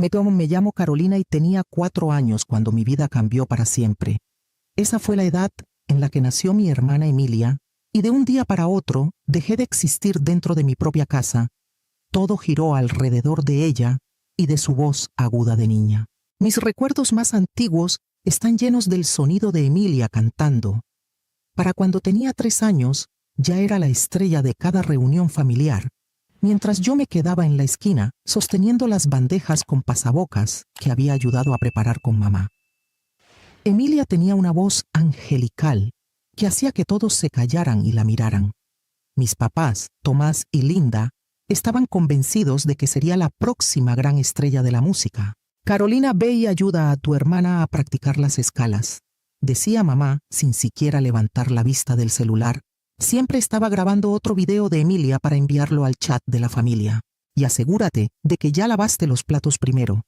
Me llamo Carolina y tenía 4 años cuando mi vida cambió para siempre. Esa fue la edad en la que nació mi hermana Emilia, y de un día para otro dejé de existir dentro de mi propia casa. Todo giró alrededor de ella y de su voz aguda de niña. Mis recuerdos más antiguos están llenos del sonido de Emilia cantando. Para cuando tenía 3 años, ya era la estrella de cada reunión familiar, mientras yo me quedaba en la esquina sosteniendo las bandejas con pasabocas que había ayudado a preparar con mamá. Emilia tenía una voz angelical que hacía que todos se callaran y la miraran. Mis papás, Tomás y Linda, estaban convencidos de que sería la próxima gran estrella de la música. Carolina, ve y ayuda a tu hermana a practicar las escalas, decía mamá sin siquiera levantar la vista del celular. Siempre estaba grabando otro video de Emilia para enviarlo al chat de la familia. Y asegúrate de que ya lavaste los platos primero.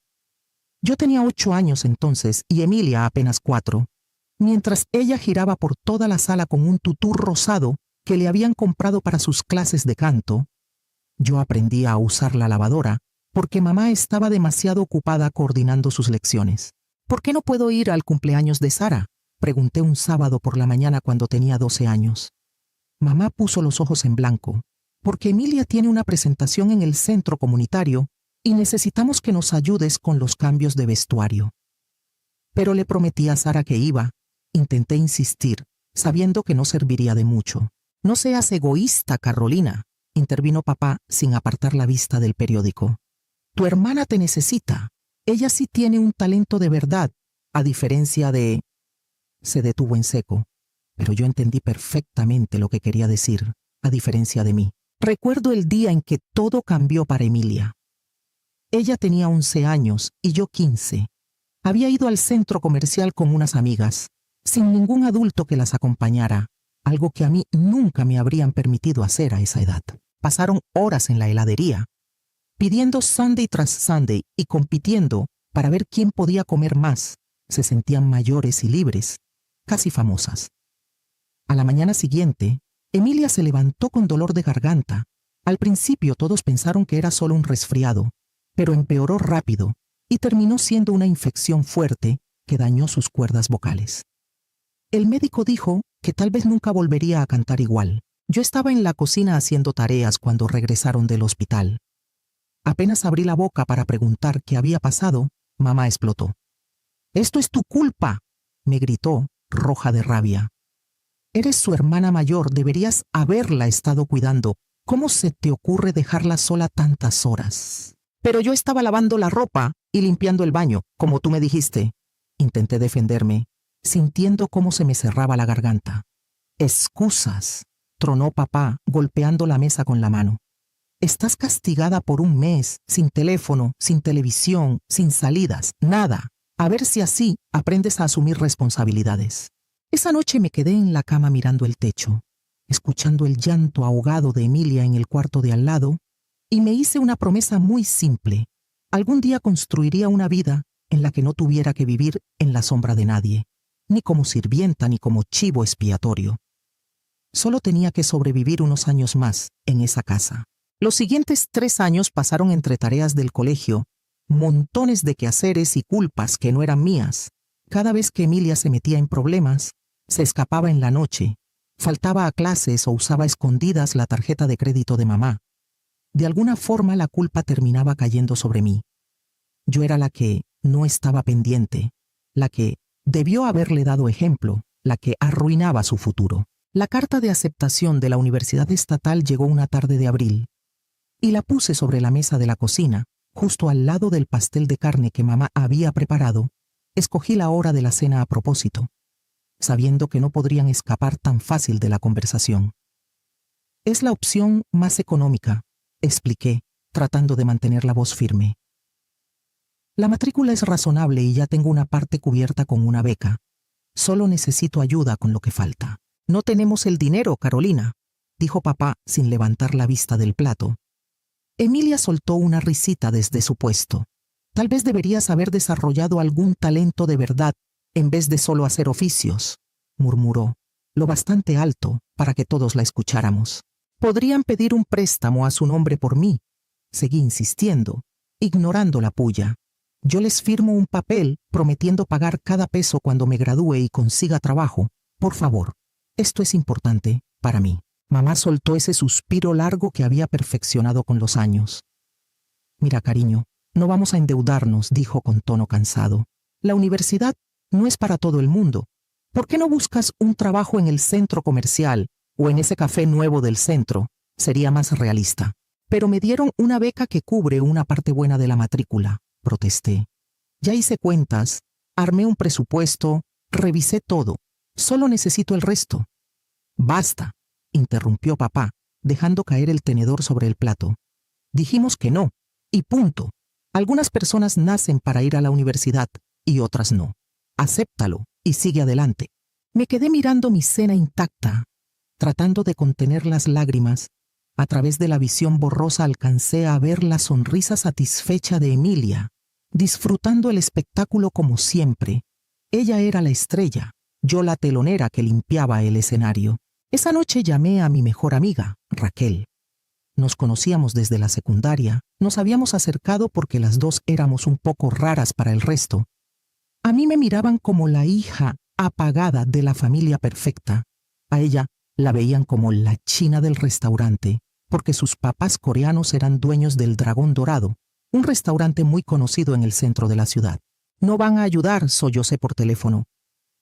Yo tenía 8 años entonces y Emilia apenas 4. Mientras ella giraba por toda la sala con un tutú rosado que le habían comprado para sus clases de canto, yo aprendí a usar la lavadora porque mamá estaba demasiado ocupada coordinando sus lecciones. ¿Por qué no puedo ir al cumpleaños de Sara?, pregunté un sábado por la mañana cuando tenía 12 años. Mamá puso los ojos en blanco, porque Emilia tiene una presentación en el centro comunitario y necesitamos que nos ayudes con los cambios de vestuario. Pero le prometí a Sara que iba. Intenté insistir, sabiendo que no serviría de mucho. No seas egoísta, Carolina, intervino papá sin apartar la vista del periódico. Tu hermana te necesita. Ella sí tiene un talento de verdad, a diferencia de... Se detuvo en seco, pero yo entendí perfectamente lo que quería decir, a diferencia de mí. Recuerdo el día en que todo cambió para Emilia. Ella tenía 11 años y yo 15. Había ido al centro comercial con unas amigas, sin ningún adulto que las acompañara, algo que a mí nunca me habrían permitido hacer a esa edad. Pasaron horas en la heladería, pidiendo sundae tras sundae y compitiendo para ver quién podía comer más. Se sentían mayores y libres, casi famosas. A la mañana siguiente, Emilia se levantó con dolor de garganta. Al principio todos pensaron que era solo un resfriado, pero empeoró rápido y terminó siendo una infección fuerte que dañó sus cuerdas vocales. El médico dijo que tal vez nunca volvería a cantar igual. Yo estaba en la cocina haciendo tareas cuando regresaron del hospital. Apenas abrí la boca para preguntar qué había pasado, mamá explotó. «¡Esto es tu culpa!», me gritó, roja de rabia. «Eres su hermana mayor, deberías haberla estado cuidando. ¿Cómo se te ocurre dejarla sola tantas horas?» «Pero yo estaba lavando la ropa y limpiando el baño, como tú me dijiste». Intenté defenderme, sintiendo cómo se me cerraba la garganta. «Excusas», tronó papá, golpeando la mesa con la mano. «Estás castigada por 1 mes, sin teléfono, sin televisión, sin salidas, nada. A ver si así aprendes a asumir responsabilidades». Esa noche me quedé en la cama mirando el techo, escuchando el llanto ahogado de Emilia en el cuarto de al lado, y me hice una promesa muy simple. Algún día construiría una vida en la que no tuviera que vivir en la sombra de nadie, ni como sirvienta ni como chivo expiatorio. Solo tenía que sobrevivir unos años más en esa casa. Los siguientes 3 años pasaron entre tareas del colegio, montones de quehaceres y culpas que no eran mías. Cada vez que Emilia se metía en problemas, se escapaba en la noche, faltaba a clases o usaba a escondidas la tarjeta de crédito de mamá. De alguna forma la culpa terminaba cayendo sobre mí. Yo era la que no estaba pendiente, la que debió haberle dado ejemplo, la que arruinaba su futuro. La carta de aceptación de la Universidad Estatal llegó una tarde de abril, y la puse sobre la mesa de la cocina, justo al lado del pastel de carne que mamá había preparado. Escogí la hora de la cena a propósito, sabiendo que no podrían escapar tan fácil de la conversación. «Es la opción más económica», expliqué, tratando de mantener la voz firme. «La matrícula es razonable y ya tengo una parte cubierta con una beca. Solo necesito ayuda con lo que falta». «No tenemos el dinero, Carolina», dijo papá sin levantar la vista del plato. Emilia soltó una risita desde su puesto. «Tal vez deberías haber desarrollado algún talento de verdad en vez de solo hacer oficios», murmuró, lo bastante alto para que todos la escucháramos. «Podrían pedir un préstamo a su nombre por mí», seguí insistiendo, ignorando la pulla. Yo les firmo un papel prometiendo pagar cada peso cuando me gradúe y consiga trabajo. Por favor, esto es importante para mí. Mamá soltó ese suspiro largo que había perfeccionado con los años. Mira, cariño, no vamos a endeudarnos, dijo con tono cansado. La universidad no es para todo el mundo. ¿Por qué no buscas un trabajo en el centro comercial o en ese café nuevo del centro? Sería más realista. Pero me dieron una beca que cubre una parte buena de la matrícula, protesté. Ya hice cuentas, armé un presupuesto, revisé todo. Solo necesito el resto. Basta, interrumpió papá, dejando caer el tenedor sobre el plato. Dijimos que no, y punto. Algunas personas nacen para ir a la universidad y otras no. Acéptalo y sigue adelante. Me quedé mirando mi cena intacta, tratando de contener las lágrimas. A través de la visión borrosa alcancé a ver la sonrisa satisfecha de Emilia, disfrutando el espectáculo como siempre. Ella era la estrella, yo la telonera que limpiaba el escenario. Esa noche llamé a mi mejor amiga, Raquel. Nos conocíamos desde la secundaria, nos habíamos acercado porque las dos éramos un poco raras para el resto. A mí me miraban como la hija apagada de la familia perfecta. A ella la veían como la china del restaurante, porque sus papás coreanos eran dueños del Dragón Dorado, un restaurante muy conocido en el centro de la ciudad. No van a ayudar, sollocé por teléfono.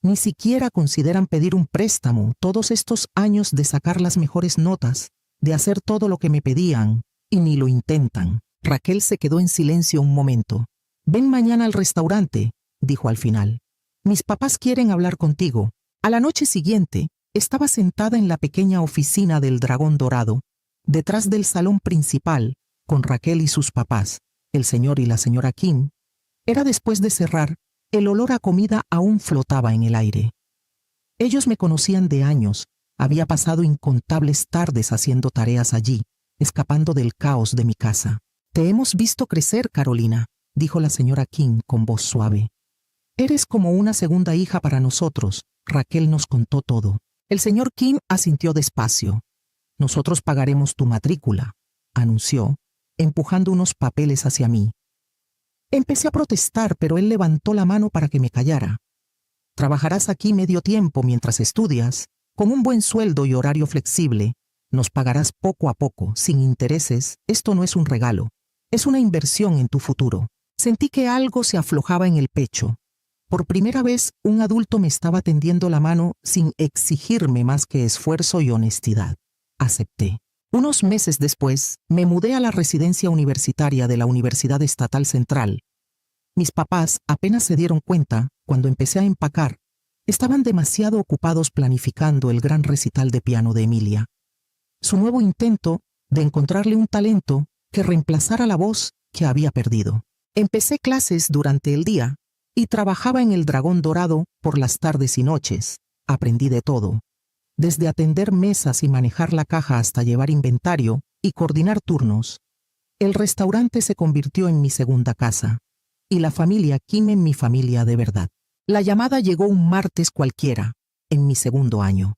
Ni siquiera consideran pedir un préstamo todos estos años de sacar las mejores notas, de hacer todo lo que me pedían, y ni lo intentan. Raquel se quedó en silencio un momento. Ven mañana al restaurante, dijo al final. Mis papás quieren hablar contigo. A la noche siguiente, estaba sentada en la pequeña oficina del Dragón Dorado, detrás del salón principal, con Raquel y sus papás, el señor y la señora Kim. Era después de cerrar, el olor a comida aún flotaba en el aire. Ellos me conocían de años, había pasado incontables tardes haciendo tareas allí, escapando del caos de mi casa. Te hemos visto crecer, Carolina, dijo la señora Kim con voz suave. Eres como una segunda hija para nosotros. Raquel nos contó todo. El señor Kim asintió despacio. Nosotros pagaremos tu matrícula, anunció, empujando unos papeles hacia mí. Empecé a protestar, pero él levantó la mano para que me callara. Trabajarás aquí medio tiempo mientras estudias, con un buen sueldo y horario flexible. Nos pagarás poco a poco, sin intereses. Esto no es un regalo, es una inversión en tu futuro. Sentí que algo se aflojaba en el pecho. Por primera vez, un adulto me estaba tendiendo la mano sin exigirme más que esfuerzo y honestidad. Acepté. Unos meses después, me mudé a la residencia universitaria de la Universidad Estatal Central. Mis papás apenas se dieron cuenta cuando empecé a empacar. Estaban demasiado ocupados planificando el gran recital de piano de Emilia. Su nuevo intento de encontrarle un talento que reemplazara la voz que había perdido. Empecé clases durante el día y trabajaba en el Dragón Dorado por las tardes y noches. Aprendí de todo. Desde atender mesas y manejar la caja hasta llevar inventario y coordinar turnos. El restaurante se convirtió en mi segunda casa, y la familia Kim en mi familia de verdad. La llamada llegó un martes cualquiera, en mi segundo año.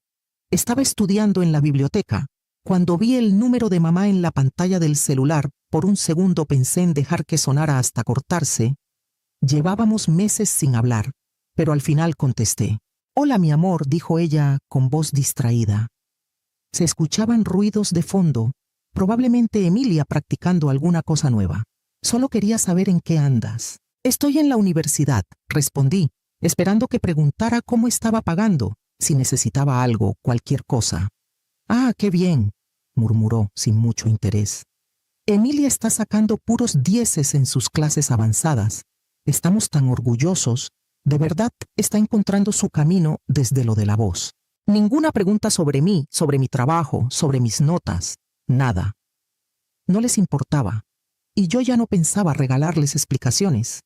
Estaba estudiando en la biblioteca, cuando vi el número de mamá en la pantalla del celular. Por un segundo pensé en dejar que sonara hasta cortarse. Llevábamos meses sin hablar, pero al final contesté. «Hola, mi amor», dijo ella con voz distraída. Se escuchaban ruidos de fondo, probablemente Emilia practicando alguna cosa nueva. «Solo quería saber en qué andas». «Estoy en la universidad», respondí, esperando que preguntara cómo estaba pagando, si necesitaba algo, cualquier cosa. «Ah, qué bien», murmuró sin mucho interés. «Emilia está sacando puros dieces en sus clases avanzadas. Estamos tan orgullosos. De verdad está encontrando su camino desde lo de la voz. Ninguna pregunta sobre mí, sobre mi trabajo, sobre mis notas. Nada. No les importaba. Y yo ya no pensaba regalarles explicaciones.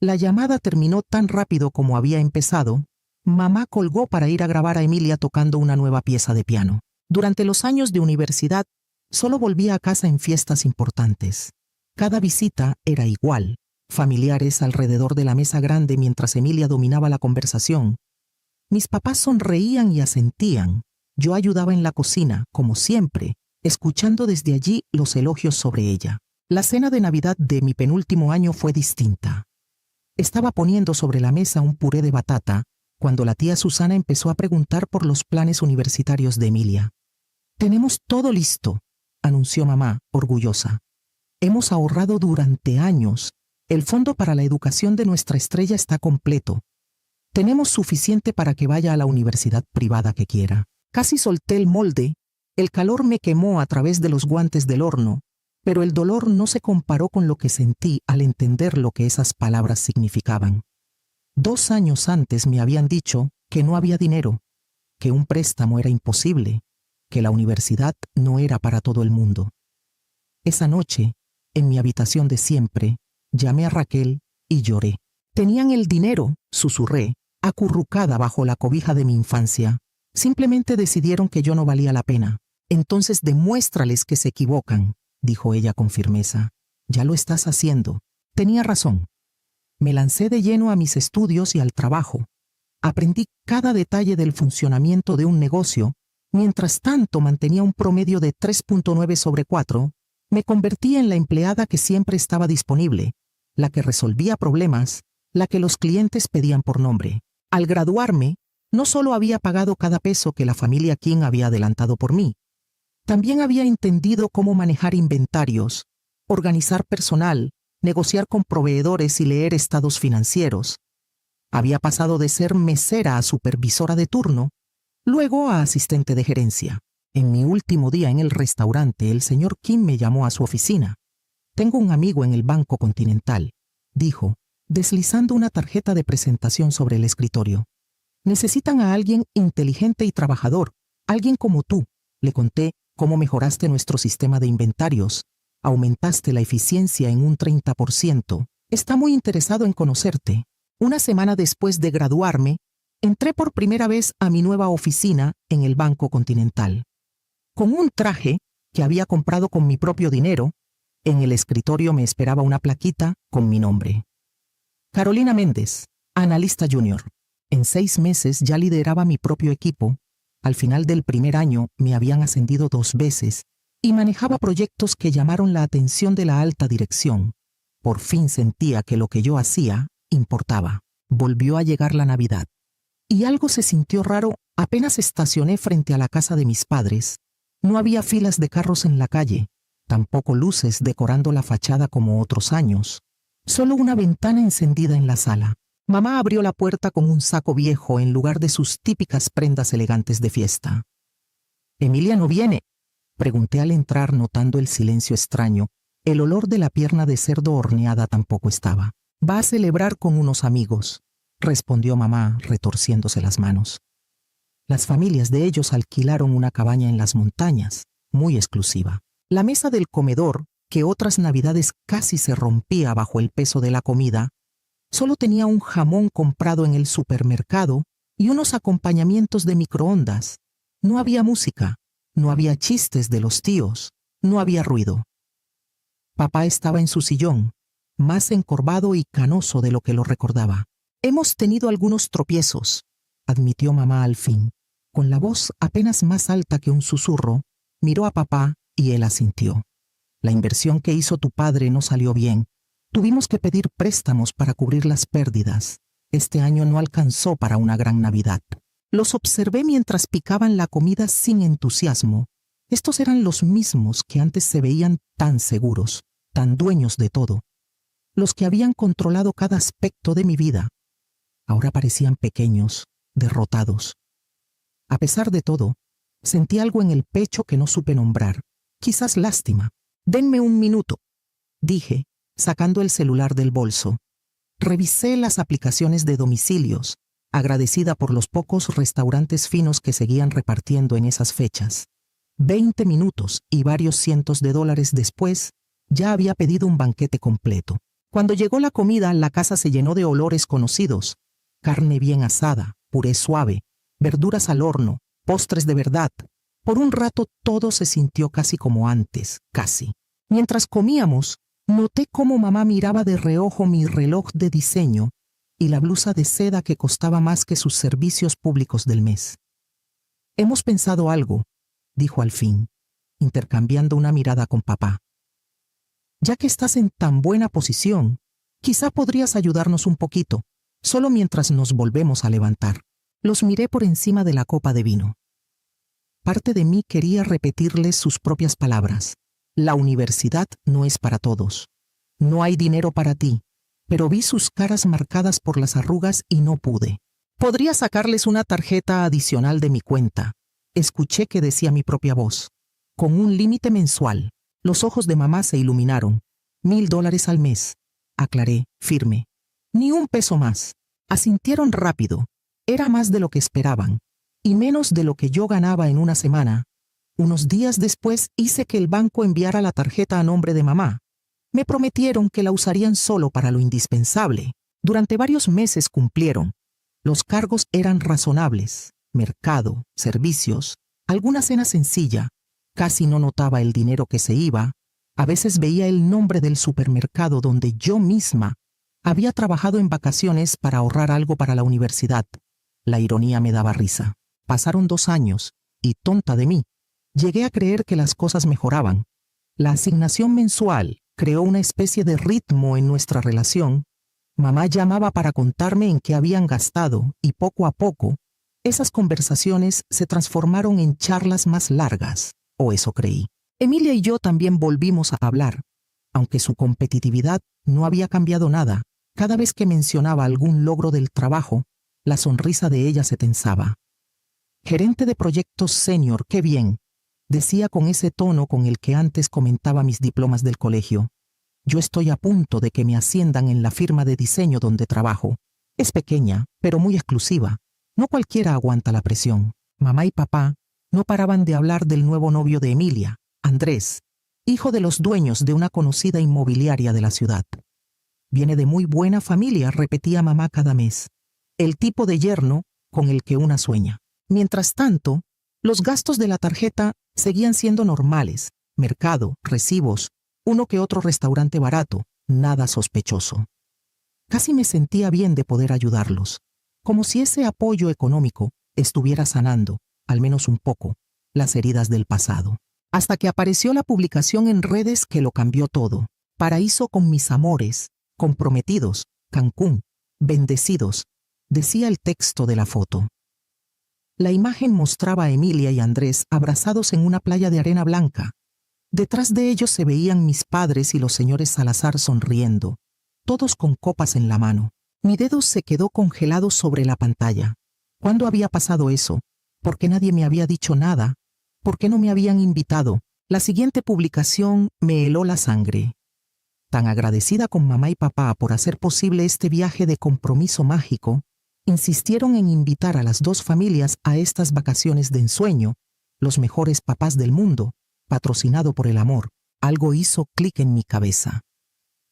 La llamada terminó tan rápido como había empezado. Mamá colgó para ir a grabar a Emilia tocando una nueva pieza de piano. Durante los años de universidad, solo volvía a casa en fiestas importantes. Cada visita era igual. Familiares alrededor de la mesa grande mientras Emilia dominaba la conversación. Mis papás sonreían y asentían. Yo ayudaba en la cocina, como siempre, escuchando desde allí los elogios sobre ella. La cena de Navidad de mi penúltimo año fue distinta. Estaba poniendo sobre la mesa un puré de batata cuando la tía Susana empezó a preguntar por los planes universitarios de Emilia. «Tenemos todo listo», anunció mamá, orgullosa. «Hemos ahorrado durante años. El fondo para la educación de nuestra estrella está completo. Tenemos suficiente para que vaya a la universidad privada que quiera». Casi solté el molde. El calor me quemó a través de los guantes del horno, pero el dolor no se comparó con lo que sentí al entender lo que esas palabras significaban. 2 años antes me habían dicho que no había dinero, que un préstamo era imposible, que la universidad no era para todo el mundo. Esa noche, en mi habitación de siempre, llamé a Raquel y lloré. «Tenían el dinero», susurré, acurrucada bajo la cobija de mi infancia. «Simplemente decidieron que yo no valía la pena». «Entonces demuéstrales que se equivocan», dijo ella con firmeza. «Ya lo estás haciendo». Tenía razón. Me lancé de lleno a mis estudios y al trabajo. Aprendí cada detalle del funcionamiento de un negocio. Mientras tanto mantenía un promedio de 3.9 sobre 4, me convertí en la empleada que siempre estaba disponible, la que resolvía problemas, la que los clientes pedían por nombre. Al graduarme, no solo había pagado cada peso que la familia King había adelantado por mí, también había entendido cómo manejar inventarios, organizar personal, negociar con proveedores y leer estados financieros. Había pasado de ser mesera a supervisora de turno, luego a asistente de gerencia. En mi último día en el restaurante, el señor King me llamó a su oficina. «Tengo un amigo en el Banco Continental», dijo, deslizando una tarjeta de presentación sobre el escritorio. «Necesitan a alguien inteligente y trabajador, alguien como tú». Le conté cómo mejoraste nuestro sistema de inventarios, aumentaste la eficiencia en un 30%. Está muy interesado en conocerte. Una semana después de graduarme, entré por primera vez a mi nueva oficina en el Banco Continental. Con un traje que había comprado con mi propio dinero, en el escritorio me esperaba una plaquita con mi nombre. Carolina Méndez, analista junior. En 6 meses ya lideraba mi propio equipo. Al final del primer año me habían ascendido 2 veces y manejaba proyectos que llamaron la atención de la alta dirección. Por fin sentía que lo que yo hacía importaba. Volvió a llegar la Navidad. Y algo se sintió raro apenas estacioné frente a la casa de mis padres. No había filas de carros en la calle, tampoco luces decorando la fachada como otros años. Solo una ventana encendida en la sala. Mamá abrió la puerta con un saco viejo en lugar de sus típicas prendas elegantes de fiesta. «¿Emilia no viene?», pregunté al entrar notando el silencio extraño. El olor de la pierna de cerdo horneada tampoco estaba. «Va a celebrar con unos amigos», respondió mamá retorciéndose las manos. Las familias de ellos alquilaron una cabaña en las montañas, muy exclusiva. La mesa del comedor, que otras navidades casi se rompía bajo el peso de la comida, solo tenía un jamón comprado en el supermercado y unos acompañamientos de microondas. No había música, no había chistes de los tíos, no había ruido. Papá estaba en su sillón, más encorvado y canoso de lo que lo recordaba. «Hemos tenido algunos tropiezos», admitió mamá al fin. Con la voz apenas más alta que un susurro, miró a papá y él asintió. «La inversión que hizo tu padre no salió bien. Tuvimos que pedir préstamos para cubrir las pérdidas. Este año no alcanzó para una gran Navidad». Los observé mientras picaban la comida sin entusiasmo. Estos eran los mismos que antes se veían tan seguros, tan dueños de todo. Los que habían controlado cada aspecto de mi vida. Ahora parecían pequeños, derrotados. A pesar de todo, sentí algo en el pecho que no supe nombrar. Quizás lástima. «Denme un minuto», dije, sacando el celular del bolso. Revisé las aplicaciones de domicilios, agradecida por los pocos restaurantes finos que seguían repartiendo en esas fechas. 20 minutos y varios cientos de dólares después, ya había pedido un banquete completo. Cuando llegó la comida, la casa se llenó de olores conocidos. Carne bien asada, puré suave, verduras al horno, postres de verdad. Por un rato todo se sintió casi como antes, casi. Mientras comíamos, noté cómo mamá miraba de reojo mi reloj de diseño y la blusa de seda que costaba más que sus servicios públicos del mes. «Hemos pensado algo», dijo al fin, intercambiando una mirada con papá. «Ya que estás en tan buena posición, Quizá podrías ayudarnos un poquito, solo mientras nos volvemos a levantar. Los miré por encima de la copa de vino. Parte de mí quería repetirles sus propias palabras. La universidad no es para todos. No hay dinero para ti. Pero vi sus caras marcadas por las arrugas y no pude. Podría sacarles una tarjeta adicional de mi cuenta. Escuché que decía mi propia voz. Con un límite mensual. Los ojos de mamá se iluminaron. $1,000 al mes. Aclaré, firme. Ni un peso más. Asintieron rápido. Era más de lo que esperaban. Y menos de lo que yo ganaba en una semana. Unos días después hice que el banco enviara la tarjeta a nombre de mamá. Me prometieron que la usarían solo para lo indispensable. Durante varios meses cumplieron. Los cargos eran razonables. Mercado, servicios, alguna cena sencilla. Casi no notaba el dinero que se iba. A veces veía el nombre del supermercado donde yo misma había trabajado en vacaciones para ahorrar algo para la universidad. La ironía me daba risa. Pasaron 2 años, y tonta de mí, llegué a creer que las cosas mejoraban. La asignación mensual creó una especie de ritmo en nuestra relación. Mamá llamaba para contarme en qué habían gastado, y poco a poco, esas conversaciones se transformaron en charlas más largas, o eso creí. Emilia y yo también volvimos a hablar, aunque su competitividad no había cambiado nada. Cada vez que mencionaba algún logro del trabajo, la sonrisa de ella se tensaba. Gerente de proyectos senior, qué bien, decía con ese tono con el que antes comentaba mis diplomas del colegio. Yo estoy a punto de que me asciendan en la firma de diseño donde trabajo. Es pequeña, pero muy exclusiva. No cualquiera aguanta la presión. Mamá y papá no paraban de hablar del nuevo novio de Emilia, Andrés, hijo de los dueños de una conocida inmobiliaria de la ciudad. Viene de muy buena familia, repetía mamá cada mes. El tipo de yerno con el que una sueña. Mientras tanto, los gastos de la tarjeta seguían siendo normales. Mercado, recibos, uno que otro restaurante barato, nada sospechoso. Casi me sentía bien de poder ayudarlos, como si ese apoyo económico estuviera sanando, al menos un poco, las heridas del pasado. Hasta que apareció la publicación en redes que lo cambió todo. Paraíso con mis amores, comprometidos, Cancún, bendecidos, decía el texto de la foto. La imagen mostraba a Emilia y Andrés abrazados en una playa de arena blanca. Detrás de ellos se veían mis padres y los señores Salazar sonriendo, todos con copas en la mano. Mi dedo se quedó congelado sobre la pantalla. ¿Cuándo había pasado eso? ¿Por qué nadie me había dicho nada? ¿Por qué no me habían invitado? La siguiente publicación me heló la sangre. Tan agradecida con mamá y papá por hacer posible este viaje de compromiso mágico, insistieron en invitar a las 2 familias a estas vacaciones de ensueño, los mejores papás del mundo, patrocinado por el amor. Algo hizo clic en mi cabeza.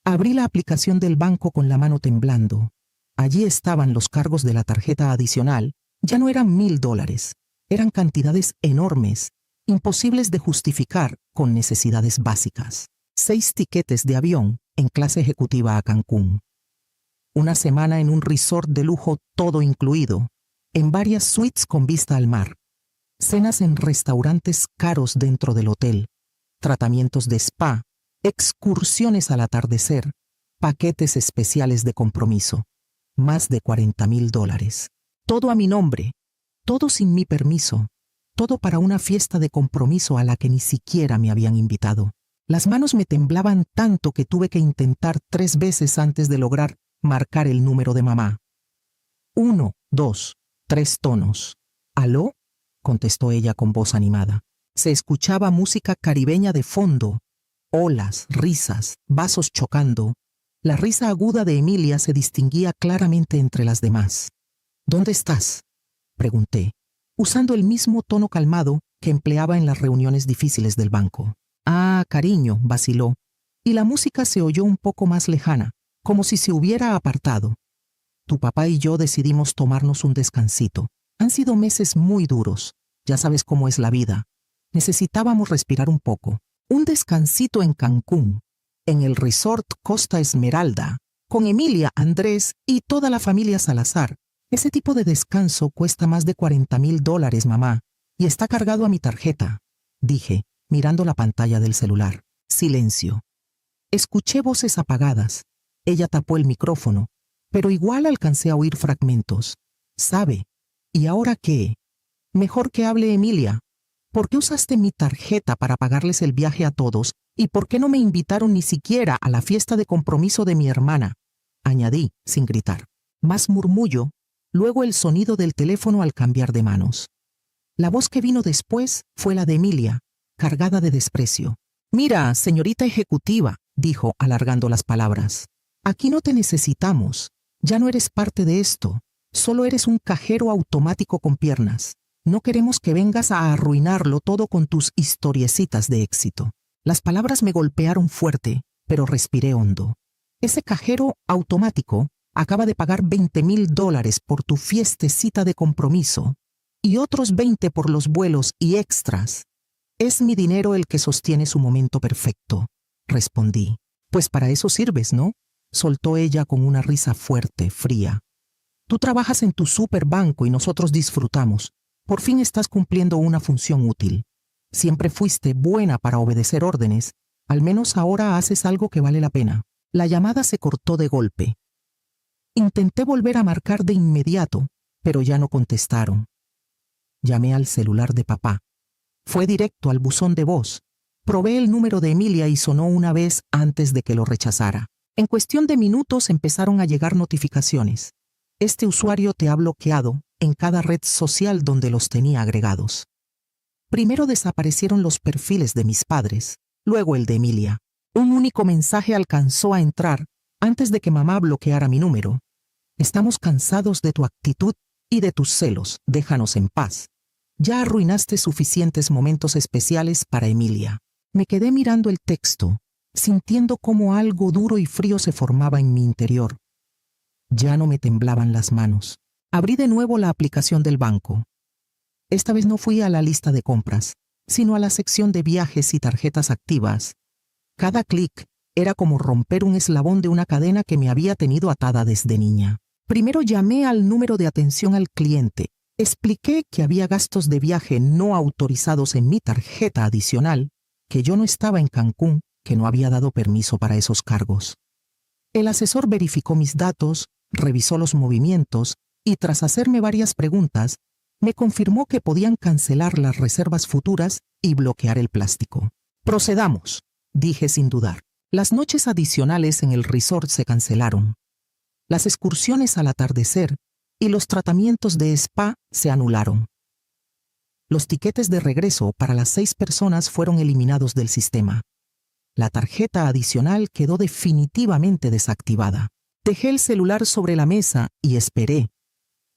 Abrí la aplicación del banco con la mano temblando. Allí estaban los cargos de la tarjeta adicional. Ya no eran $1,000, eran cantidades enormes, imposibles de justificar con necesidades básicas. 6 tiquetes de avión en clase ejecutiva a Cancún. Una semana en un resort de lujo todo incluido, en varias suites con vista al mar. Cenas en restaurantes caros dentro del hotel, tratamientos de spa, excursiones al atardecer, paquetes especiales de compromiso. Más de $40,000. Todo a mi nombre, todo sin mi permiso, todo para una fiesta de compromiso a la que ni siquiera me habían invitado. Las manos me temblaban tanto que tuve que intentar 3 veces antes de lograr marcar el número de mamá. 1, 2, 3 tonos. ¿Aló? Contestó ella con voz animada. Se escuchaba música caribeña de fondo, olas, risas, vasos chocando. La risa aguda de Emilia se distinguía claramente entre las demás. ¿Dónde estás?, pregunté, usando el mismo tono calmado que empleaba en las reuniones difíciles del banco. Ah, cariño, vaciló, y la música se oyó un poco más lejana, como si se hubiera apartado. Tu papá y yo decidimos tomarnos un descansito. Han sido meses muy duros. Ya sabes cómo es la vida. Necesitábamos respirar un poco. Un descansito en Cancún, en el resort Costa Esmeralda, con Emilia, Andrés y toda la familia Salazar. Ese tipo de descanso cuesta más de $40,000, mamá, y está cargado a mi tarjeta, dije, mirando la pantalla del celular. Silencio. Escuché voces apagadas. Ella tapó el micrófono, pero igual alcancé a oír fragmentos. ¿Sabe? ¿Y ahora qué? Mejor que hable Emilia. ¿Por qué usaste mi tarjeta para pagarles el viaje a todos? ¿Y por qué no me invitaron ni siquiera a la fiesta de compromiso de mi hermana? Añadí, sin gritar. Más murmullo, luego el sonido del teléfono al cambiar de manos. La voz que vino después fue la de Emilia, cargada de desprecio. «Mira, señorita ejecutiva», dijo, alargando las palabras. «Aquí no te necesitamos. Ya no eres parte de esto. Solo eres un cajero automático con piernas. No queremos que vengas a arruinarlo todo con tus historiecitas de éxito». Las palabras me golpearon fuerte, pero respiré hondo. Ese cajero automático acaba de pagar $20,000 por tu fiestecita de compromiso y otros 20 por los vuelos y extras. Es mi dinero el que sostiene su momento perfecto, respondí. Pues para eso sirves, ¿no? Soltó ella con una risa fuerte, fría. Tú trabajas en tu superbanco y nosotros disfrutamos. Por fin estás cumpliendo una función útil. Siempre fuiste buena para obedecer órdenes. Al menos ahora haces algo que vale la pena. La llamada se cortó de golpe. Intenté volver a marcar de inmediato, pero ya no contestaron. Llamé al celular de papá. Fue directo al buzón de voz. Probé el número de Emilia y sonó una vez antes de que lo rechazara. En cuestión de minutos empezaron a llegar notificaciones. Este usuario te ha bloqueado en cada red social donde los tenía agregados. Primero desaparecieron los perfiles de mis padres, luego el de Emilia. Un único mensaje alcanzó a entrar antes de que mamá bloqueara mi número. Estamos cansados de tu actitud y de tus celos. Déjanos en paz. Ya arruinaste suficientes momentos especiales para Emilia. Me quedé mirando el texto, sintiendo cómo algo duro y frío se formaba en mi interior. Ya no me temblaban las manos. Abrí de nuevo la aplicación del banco. Esta vez no fui a la lista de compras, sino a la sección de viajes y tarjetas activas. Cada clic era como romper un eslabón de una cadena que me había tenido atada desde niña. Primero llamé al número de atención al cliente. Expliqué que había gastos de viaje no autorizados en mi tarjeta adicional, que yo no estaba en Cancún, que no había dado permiso para esos cargos. El asesor verificó mis datos, revisó los movimientos y tras hacerme varias preguntas, me confirmó que podían cancelar las reservas futuras y bloquear el plástico. «Procedamos», dije sin dudar. Las noches adicionales en el resort se cancelaron. Las excursiones al atardecer y los tratamientos de spa se anularon. Los tiquetes de regreso para las 6 personas fueron eliminados del sistema. La tarjeta adicional quedó definitivamente desactivada. Dejé el celular sobre la mesa y esperé,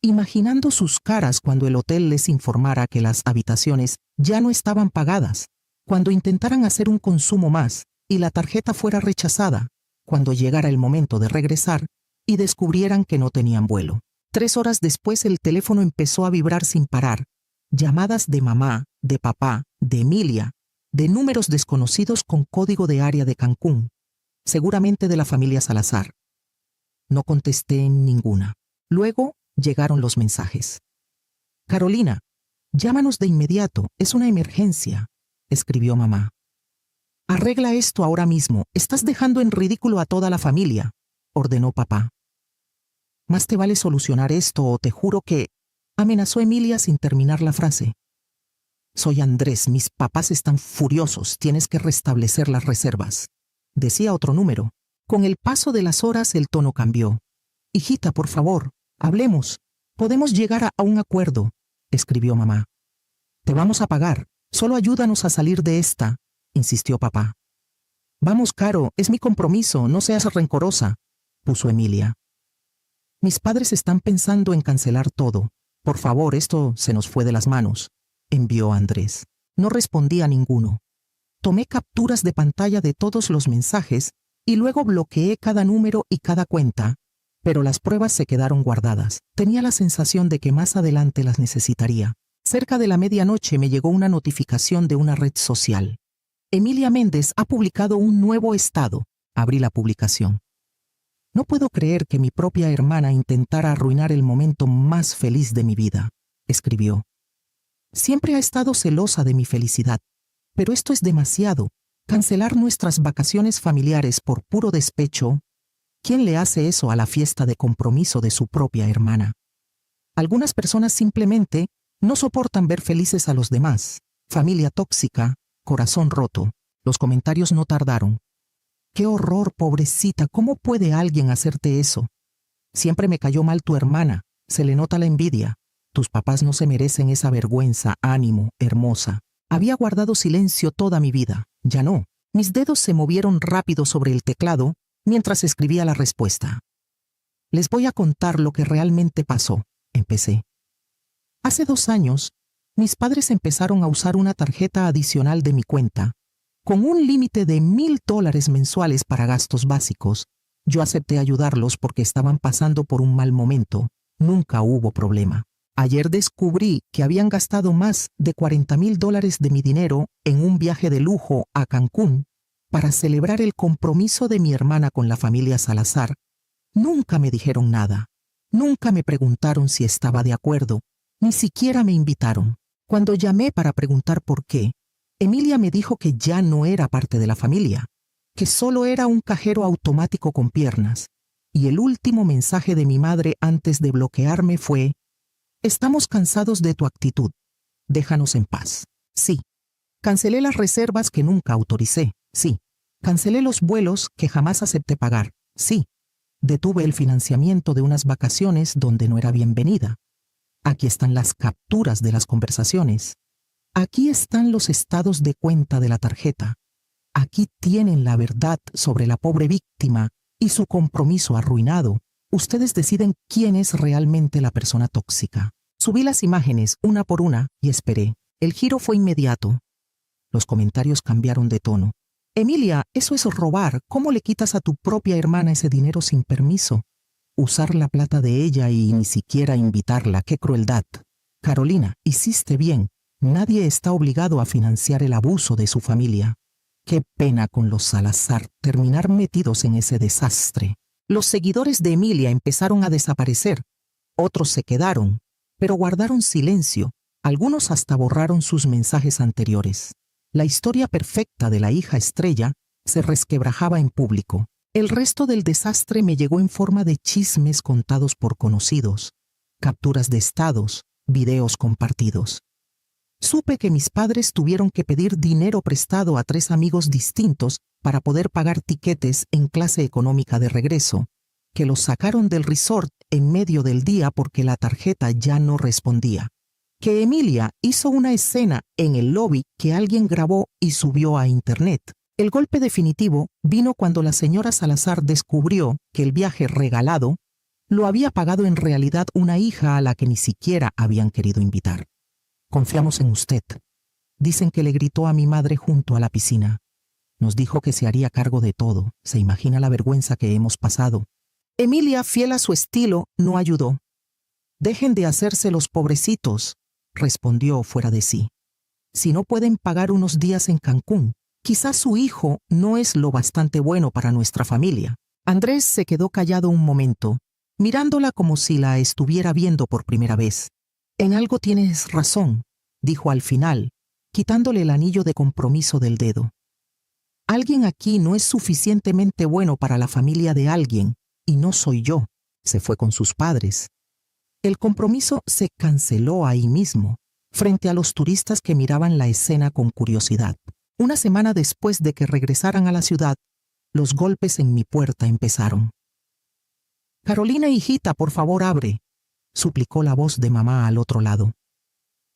imaginando sus caras cuando el hotel les informara que las habitaciones ya no estaban pagadas, cuando intentaran hacer un consumo más y la tarjeta fuera rechazada, cuando llegara el momento de regresar y descubrieran que no tenían vuelo. 3 horas después el teléfono empezó a vibrar sin parar. Llamadas de mamá, de papá, de Emilia, de números desconocidos con código de área de Cancún, seguramente de la familia Salazar. No contesté en ninguna. Luego llegaron los mensajes. «Carolina, llámanos de inmediato, es una emergencia», escribió mamá. «Arregla esto ahora mismo, estás dejando en ridículo a toda la familia», ordenó papá. «Más te vale solucionar esto o te juro que…», amenazó Emilia sin terminar la frase. «Soy Andrés, mis papás están furiosos, tienes que restablecer las reservas», decía otro número. Con el paso de las horas el tono cambió. «Hijita, por favor, hablemos. Podemos llegar a un acuerdo», escribió mamá. «Te vamos a pagar. Solo ayúdanos a salir de esta», insistió papá. «Vamos, Caro, es mi compromiso, no seas rencorosa», puso Emilia. «Mis padres están pensando en cancelar todo. Por favor, esto se nos fue de las manos», envió Andrés. No respondí a ninguno. Tomé capturas de pantalla de todos los mensajes y luego bloqueé cada número y cada cuenta, pero las pruebas se quedaron guardadas. Tenía la sensación de que más adelante las necesitaría. Cerca de la medianoche me llegó una notificación de una red social. «Emilia Méndez ha publicado un nuevo estado». Abrí la publicación. No puedo creer que mi propia hermana intentara arruinar el momento más feliz de mi vida, escribió. Siempre ha estado celosa de mi felicidad, pero esto es demasiado. Cancelar nuestras vacaciones familiares por puro despecho. ¿Quién le hace eso a la fiesta de compromiso de su propia hermana? Algunas personas simplemente no soportan ver felices a los demás. Familia tóxica, corazón roto. Los comentarios no tardaron. ¡Qué horror, pobrecita! ¿Cómo puede alguien hacerte eso? Siempre me cayó mal tu hermana. Se le nota la envidia. Tus papás no se merecen esa vergüenza. Ánimo, hermosa. Había guardado silencio toda mi vida. Ya no. Mis dedos se movieron rápido sobre el teclado mientras escribía la respuesta. Les voy a contar lo que realmente pasó. Empecé. Hace 2 años, mis padres empezaron a usar una tarjeta adicional de mi cuenta, con un límite de $1,000 mensuales para gastos básicos. Yo acepté ayudarlos porque estaban pasando por un mal momento. Nunca hubo problema. Ayer descubrí que habían gastado más de $40,000 de mi dinero en un viaje de lujo a Cancún para celebrar el compromiso de mi hermana con la familia Salazar. Nunca me dijeron nada. Nunca me preguntaron si estaba de acuerdo. Ni siquiera me invitaron. Cuando llamé para preguntar por qué, Emilia me dijo que ya no era parte de la familia, que solo era un cajero automático con piernas. Y el último mensaje de mi madre antes de bloquearme fue: estamos cansados de tu actitud. Déjanos en paz. Sí. Cancelé las reservas que nunca autoricé. Sí. Cancelé los vuelos que jamás acepté pagar. Sí. Detuve el financiamiento de unas vacaciones donde no era bienvenida. Aquí están las capturas de las conversaciones. Aquí están los estados de cuenta de la tarjeta. Aquí tienen la verdad sobre la pobre víctima y su compromiso arruinado. Ustedes deciden quién es realmente la persona tóxica. Subí las imágenes una por una y esperé. El giro fue inmediato. Los comentarios cambiaron de tono. Emilia, eso es robar. ¿Cómo le quitas a tu propia hermana ese dinero sin permiso? Usar la plata de ella y ni siquiera invitarla. ¡Qué crueldad! Carolina, hiciste bien. Nadie está obligado a financiar el abuso de su familia. Qué pena con los Salazar terminar metidos en ese desastre. Los seguidores de Emilia empezaron a desaparecer. Otros se quedaron, pero guardaron silencio. Algunos hasta borraron sus mensajes anteriores. La historia perfecta de la hija estrella se resquebrajaba en público. El resto del desastre me llegó en forma de chismes contados por conocidos, capturas de estados, videos compartidos. Supe que mis padres tuvieron que pedir dinero prestado a 3 amigos distintos para poder pagar tiquetes en clase económica de regreso, que los sacaron del resort en medio del día porque la tarjeta ya no respondía. Que Emilia hizo una escena en el lobby que alguien grabó y subió a internet. El golpe definitivo vino cuando la señora Salazar descubrió que el viaje regalado lo había pagado en realidad una hija a la que ni siquiera habían querido invitar. Confiamos en usted. Dicen que le gritó a mi madre junto a la piscina. Nos dijo que se haría cargo de todo. ¿Se imagina la vergüenza que hemos pasado? Emilia, fiel a su estilo, no ayudó. Dejen de hacerse los pobrecitos, respondió fuera de sí. Si no pueden pagar unos días en Cancún, quizás su hijo no es lo bastante bueno para nuestra familia. Andrés se quedó callado un momento, mirándola como si la estuviera viendo por primera vez. En algo tienes razón, dijo al final, quitándole el anillo de compromiso del dedo. Alguien aquí no es suficientemente bueno para la familia de alguien, y no soy yo. Se fue con sus padres. El compromiso se canceló ahí mismo, frente a los turistas que miraban la escena con curiosidad. Una semana después de que regresaran a la ciudad, los golpes en mi puerta empezaron. Carolina, hijita, por favor, abre, suplicó la voz de mamá al otro lado.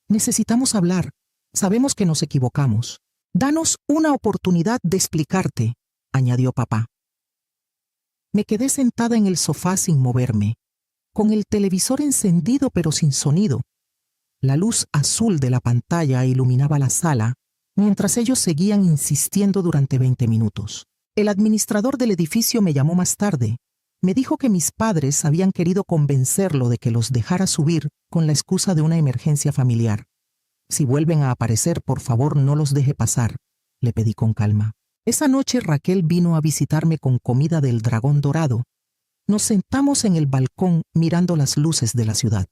Necesitamos hablar. Sabemos que nos equivocamos. Danos una oportunidad de explicarte, añadió papá. Me quedé sentada en el sofá sin moverme, con el televisor encendido pero sin sonido. La luz azul de la pantalla iluminaba la sala, mientras ellos seguían insistiendo durante 20 minutos. El administrador del edificio me llamó más tarde. Me dijo que mis padres habían querido convencerlo de que los dejara subir con la excusa de una emergencia familiar. Si vuelven a aparecer, por favor, no los deje pasar, le pedí con calma. Esa noche Raquel vino a visitarme con comida del Dragón Dorado. Nos sentamos en el balcón mirando las luces de la ciudad.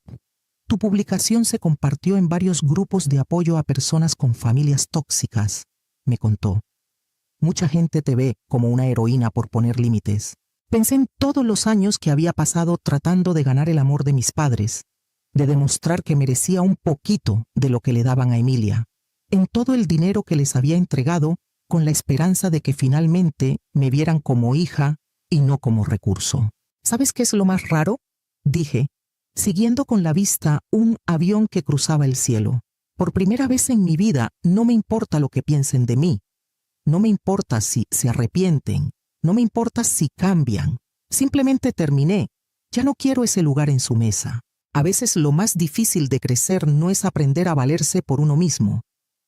Tu publicación se compartió en varios grupos de apoyo a personas con familias tóxicas, me contó. Mucha gente te ve como una heroína por poner límites. Pensé en todos los años que había pasado tratando de ganar el amor de mis padres, de demostrar que merecía un poquito de lo que le daban a Emilia, en todo el dinero que les había entregado con la esperanza de que finalmente me vieran como hija y no como recurso. ¿Sabes qué es lo más raro?, dije, siguiendo con la vista un avión que cruzaba el cielo. Por primera vez en mi vida no me importa lo que piensen de mí. No me importa si se arrepienten. No me importa si cambian. Simplemente terminé. Ya no quiero ese lugar en su mesa. A veces lo más difícil de crecer no es aprender a valerse por uno mismo.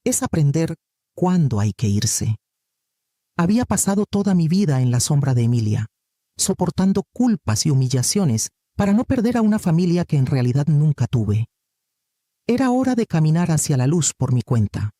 Es aprender cuándo hay que irse. Había pasado toda mi vida en la sombra de Emilia, soportando culpas y humillaciones para no perder a una familia que en realidad nunca tuve. Era hora de caminar hacia la luz por mi cuenta.